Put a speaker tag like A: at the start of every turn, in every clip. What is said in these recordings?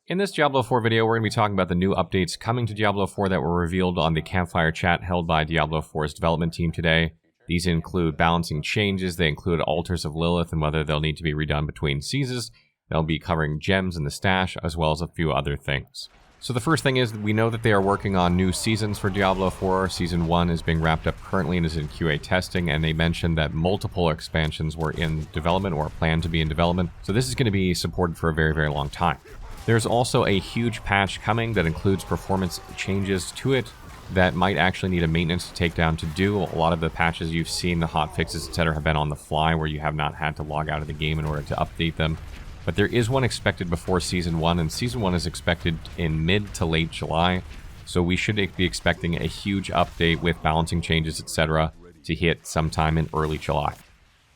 A: In this Diablo 4 video, we're going to be talking about the new updates coming to Diablo 4 that were revealed on the Campfire Chat held by Diablo 4's development team today. These include balancing changes, they include altars of Lilith and whether they'll need to be redone between seasons. They'll be covering gems in the stash, as well as a few other things. So the first thing is, we know that they are working on new seasons for Diablo 4. Season 1 is being wrapped up currently and is in QA testing, and they mentioned that multiple expansions were in development or planned to be in development. So this is going to be supported for a very, very long time. There's also a huge patch coming that includes performance changes to it that might actually need a maintenance takedown to do. A lot of the patches you've seen, the hotfixes, etc., have been on the fly where you have not had to log out of the game in order to update them. But there is one expected before Season 1, and Season 1 is expected in mid to late July. So we should be expecting a huge update with balancing changes, etc., to hit sometime in early July.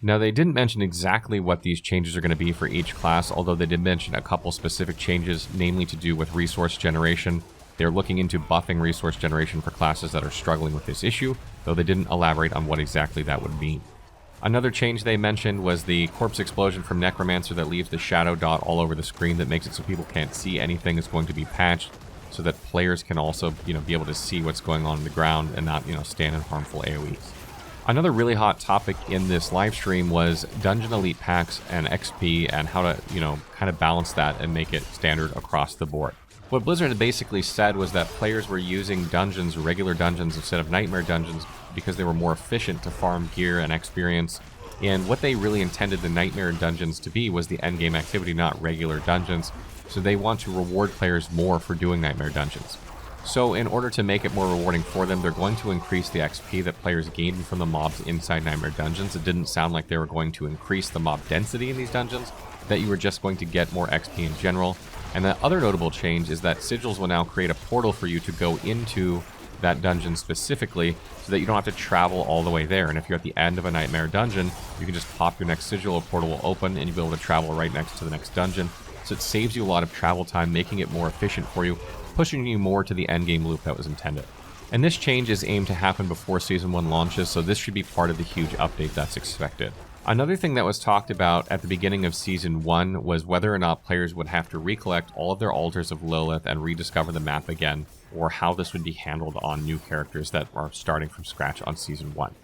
A: Now, they didn't mention exactly what these changes are going to be for each class, although they did mention a couple specific changes, namely to do with resource generation. They're looking into buffing resource generation for classes that are struggling with this issue, though they didn't elaborate on what exactly that would mean. Another change they mentioned was the corpse explosion from Necromancer that leaves the shadow dot all over the screen that makes it so people can't see anything is going to be patched, so that players can also, be able to see what's going on in the ground and not, stand in harmful AoEs. Another really hot topic in this live stream was Dungeon Elite packs and XP and how to, kind of balance that and make it standard across the board. What Blizzard basically said was that players were using dungeons, regular dungeons, instead of nightmare dungeons because they were more efficient to farm gear and experience. And what they really intended the nightmare dungeons to be was the endgame activity, not regular dungeons. So they want to reward players more for doing nightmare dungeons. So in order to make it more rewarding for them, they're going to increase the XP that players gain from the mobs inside Nightmare Dungeons. It didn't sound like they were going to increase the mob density in these dungeons, that you were just going to get more XP in general. And the other notable change is that Sigils will now create a portal for you to go into that dungeon specifically, so that you don't have to travel all the way there. And if you're at the end of a Nightmare Dungeon, you can just pop your next Sigil, a portal will open, and you'll be able to travel right next to the next dungeon. So it saves you a lot of travel time, making it more efficient for you, pushing you more to the endgame loop that was intended. And this change is aimed to happen before Season 1 launches, so this should be part of the huge update that's expected. Another thing that was talked about at the beginning of Season 1 was whether or not players would have to recollect all of their altars of Lilith and rediscover the map again, or how this would be handled on new characters that are starting from scratch on Season 1.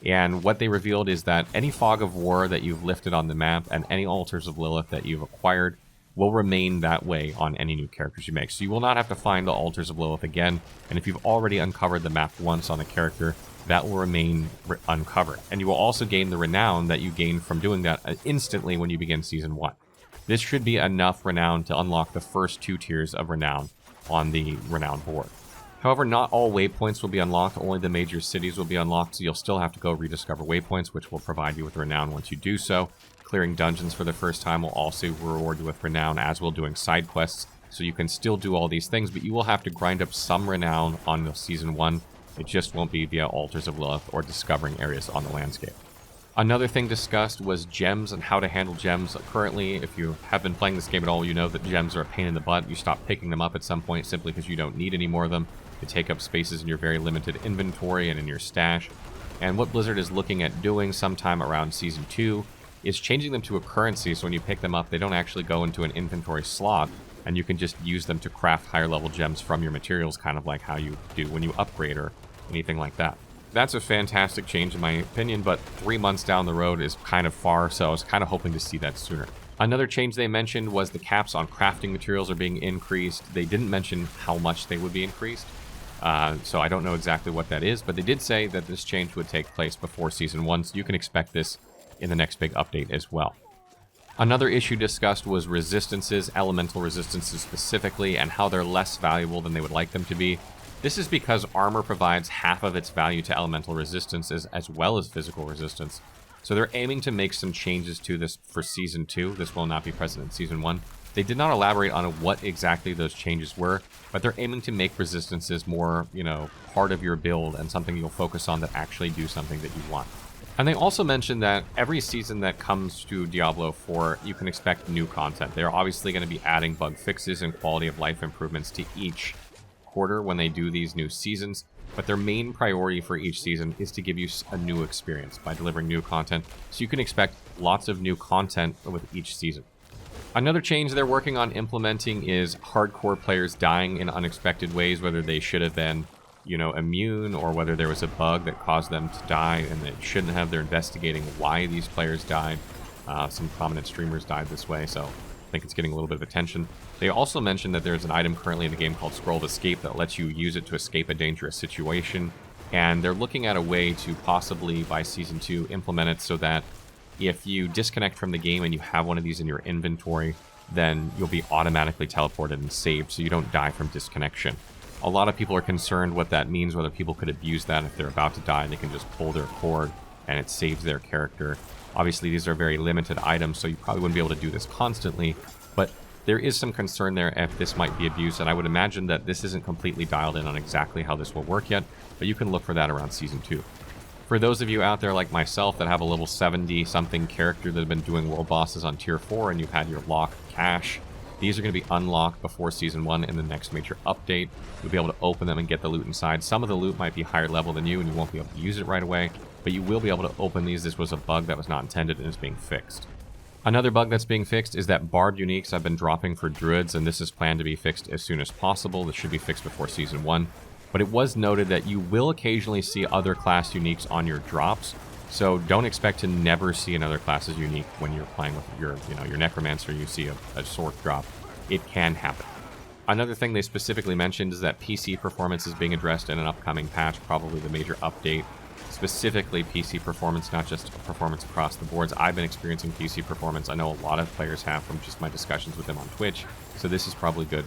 A: And what they revealed is that any Fog of War that you've lifted on the map and any altars of Lilith that you've acquired will remain that way on any new characters you make. So you will not have to find the altars of Lilith again, and if you've already uncovered the map once on a character, that will remain uncovered. And you will also gain the Renown that you gained from doing that instantly when you begin Season 1. This should be enough Renown to unlock the first 2 tiers of Renown on the Renown board. However, not all waypoints will be unlocked, only the major cities will be unlocked, so you'll still have to go rediscover waypoints, which will provide you with Renown once you do so. Clearing dungeons for the first time will also reward you with Renown, as will doing side quests, so you can still do all these things, but you will have to grind up some Renown on the Season 1. It just won't be via Altars of Lilith or discovering areas on the landscape. Another thing discussed was gems and how to handle gems. Currently, if you have been playing this game at all, you know that gems are a pain in the butt. You stop picking them up at some point simply because you don't need any more of them. They take up spaces in your very limited inventory and in your stash. And what Blizzard is looking at doing sometime around Season 2 is changing them to a currency, so when you pick them up, they don't actually go into an inventory slot, and you can just use them to craft higher level gems from your materials, kind of like how you do when you upgrade or anything like that. That's a fantastic change in my opinion, but 3 months down the road is kind of far, so I was kind of hoping to see that sooner. Another change they mentioned was the caps on crafting materials are being increased. They didn't mention how much they would be increased, so I don't know exactly what that is, but they did say that this change would take place before Season 1, so you can expect this in the next big update as well. Another issue discussed was resistances, elemental resistances specifically, and how they're less valuable than they would like them to be. This is because armor provides half of its value to elemental resistances as well as physical resistance. So they're aiming to make some changes to this for Season 2. This will not be present in Season 1. They did not elaborate on what exactly those changes were, but they're aiming to make resistances more, part of your build and something you'll focus on that actually do something that you want. And they also mentioned that every season that comes to Diablo 4, you can expect new content. They're obviously going to be adding bug fixes and quality of life improvements to each quarter when they do these new seasons, but their main priority for each season is to give you a new experience by delivering new content, so you can expect lots of new content with each season. Another change they're working on implementing is hardcore players dying in unexpected ways, whether they should have been, immune, or whether there was a bug that caused them to die and they shouldn't have. They're investigating why these players died. Some prominent streamers died this way, so I think it's getting a little bit of attention. They also mentioned that there's an item currently in the game called Scroll of Escape that lets you use it to escape a dangerous situation. And they're looking at a way to possibly, by Season 2, implement it so that if you disconnect from the game and you have one of these in your inventory, then you'll be automatically teleported and saved so you don't die from disconnection. A lot of people are concerned what that means, whether people could abuse that if they're about to die and they can just pull their cord and it saves their character. Obviously, these are very limited items, so you probably wouldn't be able to do this constantly, but there is some concern there if this might be abused, and I would imagine that this isn't completely dialed in on exactly how this will work yet, but you can look for that around Season 2. For those of you out there like myself that have a level 70-something character that have been doing world bosses on Tier 4 and you've had your lock cache, these are going to be unlocked before Season 1 in the next major update. You'll be able to open them and get the loot inside. Some of the loot might be higher level than you and you won't be able to use it right away, but you will be able to open these. This was a bug that was not intended and is being fixed. Another bug that's being fixed is that Bard uniques have been dropping for Druids, and this is planned to be fixed as soon as possible. This should be fixed before Season 1. But it was noted that you will occasionally see other class uniques on your drops, so don't expect to never see another class's unique when you're playing with your Necromancer. You see a sword drop. It can happen. Another thing they specifically mentioned is that PC performance is being addressed in an upcoming patch, probably the major update. Specifically PC performance, not just performance across the boards. I've been experiencing PC performance. I know a lot of players have from just my discussions with them on Twitch, so this is probably good.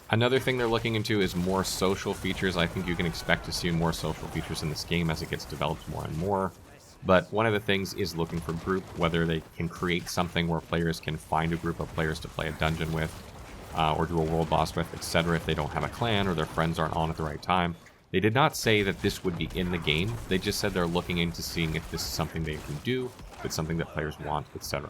A: Another thing they're looking into is more social features. I think you can expect to see more social features in this game as it gets developed more and more. But one of the things is looking for group, whether they can create something where players can find a group of players to play a dungeon with, or do a world boss with, etc. if they don't have a clan or their friends aren't on at the right time. They did not say that this would be in the game. They just said they're looking into seeing if this is something they can do, if it's something that players want, etc.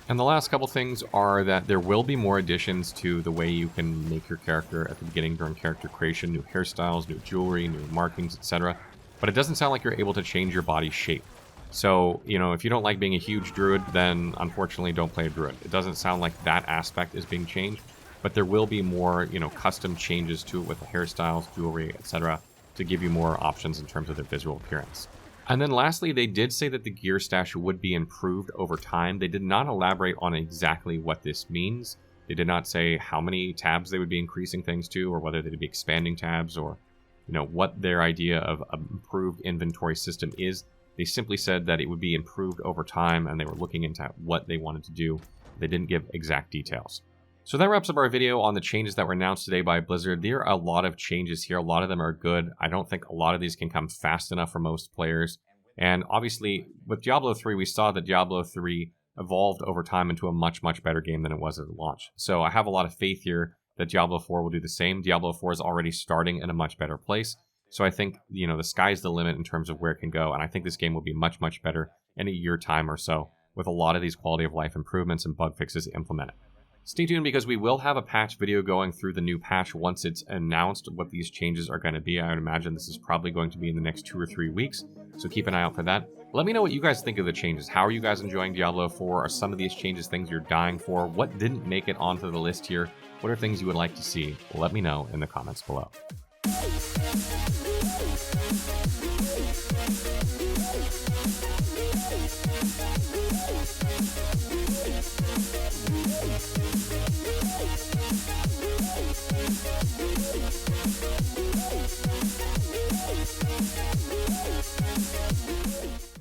A: And the last couple things are that there will be more additions to the way you can make your character at the beginning during character creation, new hairstyles, new jewelry, new markings, etc. But it doesn't sound like you're able to change your body shape. So, if you don't like being a huge druid, then unfortunately don't play a druid. It doesn't sound like that aspect is being changed, but there will be more, custom changes to it with the hairstyles, jewelry, etc. to give you more options in terms of their visual appearance. And then lastly, they did say that the gear stash would be improved over time. They did not elaborate on exactly what this means. They did not say how many tabs they would be increasing things to, or whether they'd be expanding tabs, or what their idea of an improved inventory system is. They simply said that it would be improved over time, and they were looking into what they wanted to do. They didn't give exact details. So that wraps up our video on the changes that were announced today by Blizzard. There are a lot of changes here. A lot of them are good. I don't think a lot of these can come fast enough for most players. And obviously, with Diablo 3, we saw that Diablo 3 evolved over time into a much, much better game than it was at launch. So I have a lot of faith here that Diablo 4 will do the same. Diablo 4 is already starting in a much better place. So I think, the sky's the limit in terms of where it can go. And I think this game will be much, much better in a year time or so, with a lot of these quality of life improvements and bug fixes implemented. Stay tuned, because we will have a patch video going through the new patch once it's announced what these changes are going to be. I would imagine this is probably going to be in the next 2 or 3 weeks, so keep an eye out for that. Let me know what you guys think of the changes. How are you guys enjoying Diablo 4? Are some of these changes things you're dying for? What didn't make it onto the list here? What are things you would like to see? Let me know in the comments below.